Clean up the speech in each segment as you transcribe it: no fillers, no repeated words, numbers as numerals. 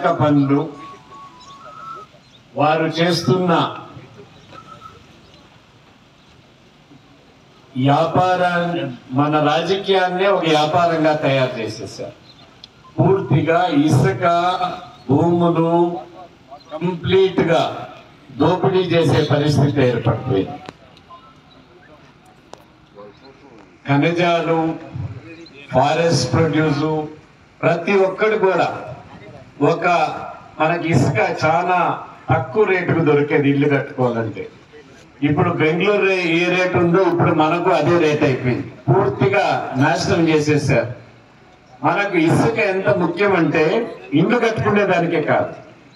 ఇసుక పనులు, వారు చేస్తున్న వ్యాపారాన్ని, మన రాజకీయాన్నే ఒక వ్యాపారంగా తయారు చేసేసారు. పూర్తిగా ఇసుక భూములు కంప్లీట్ గా దోపిడీ చేసే పరిస్థితి ఏర్పడిపోయింది. ఖనిజాలు, ఫారెస్ట్ ప్రొడ్యూసు, ప్రతి ఒక్కటి కూడా మనకి ఇసుక చాలా తక్కువ రేటుకు దొరికేది ఇల్లు కట్టుకోవాలంటే. ఇప్పుడు బెంగళూరు ఏ రేటు ఉందో ఇప్పుడు మనకు అదే రేట్ అయిపోయింది. పూర్తిగా నాశనం చేసేసారు. మనకు ఇసుక ఎంత ముఖ్యమంటే ఇల్లు కట్టుకునే దానికే కాదు,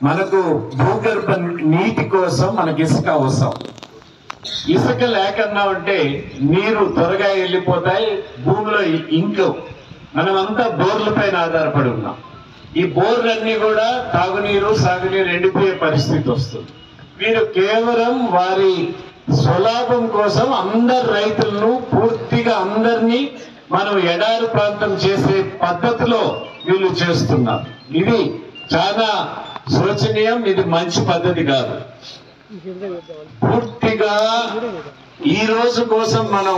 మనకు భూగర్భ నీటి కోసం మనకి ఇసుక అవసరం. ఇసుక లేకన్నా ఉంటే నీరు త్వరగా వెళ్ళిపోతాయి, భూమిలో ఇంకో మనమంతా బోర్ల పైన ఆధారపడి ఉన్నాం. ఈ బోర్లన్నీ కూడా తాగునీరు సాగునీరు ఎండిపోయే పరిస్థితి వస్తుంది. వీరు కేవలం వారి స్వలాభం కోసం అందరు రైతులను పూర్తిగా అందరినీ మనం ఎడారి ప్రాంతం చేసే పద్ధతిలో వీళ్ళు చేస్తున్నారు. ఇది చాలా శోచనీయం, ఇది మంచి పద్ధతి కాదు. పూర్తిగా ఈ రోజు కోసం మనం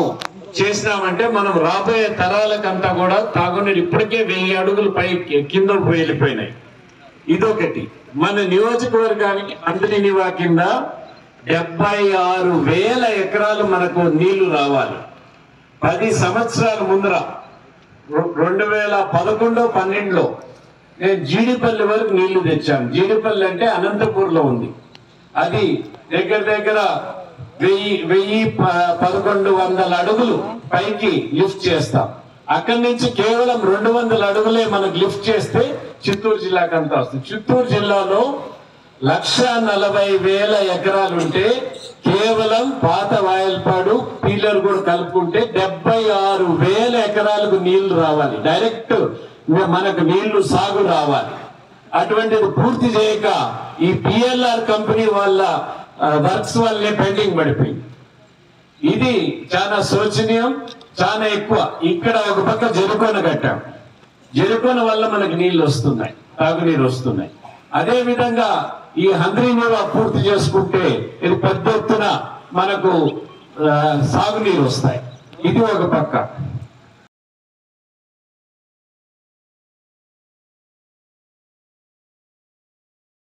చేసినామంటే మనం రాబోయే తరాలకంతా కూడా తాగునీరు ఇప్పటికే 1000 అడుగులు పై కింద వెళ్ళిపోయినాయి. ఇదొకటి. మన నియోజకవర్గానికి అంతరినివా కింద 76,000 ఎకరాలు మనకు నీళ్లు రావాలి. 10 సంవత్సరాల ముందర 2011-12లో నేను జీడిపల్లి వరకు నీళ్లు తెచ్చాను. జీడిపల్లి అంటే అనంతపూర్లో ఉంది. అది దగ్గర 1100 అడుగులు పైకి లిఫ్ట్ చేస్తాం. అక్కడి నుంచి కేవలం 200 అడుగులే మనకు లిఫ్ట్ చేస్తే చిత్తూరు జిల్లాకి అంతా వస్తుంది. చిత్తూరు జిల్లాలో 140,000 ఎకరాలు ఉంటే కేవలం పాత వాయల్పాడు పీలర్ కూడా కలుపుకుంటే 76,000 ఎకరాలకు నీళ్లు రావాలి. డైరెక్ట్ మనకు నీళ్లు సాగు రావాలి. అటువంటిది పూర్తి చేయక ఈ పిఎల్ఆర్ కంపెనీ వాళ్ళ వర్క్స్ వల్లే పెండింగ్ పడిపోయింది. ఇది చాలా శోచనీయం, చాలా ఎక్కువ. ఇక్కడ ఒక పక్క జరుకోన కట్టాం. జరుకోన వల్ల మనకి నీళ్లు వస్తున్నాయి, తాగునీరు వస్తున్నాయి. అదే విధంగా ఈ హంద్రీనివా పూర్తి చేసుకుంటే ఇది పెద్ద ఎత్తున మనకు సాగునీరు వస్తాయి. ఇది ఒక పక్క.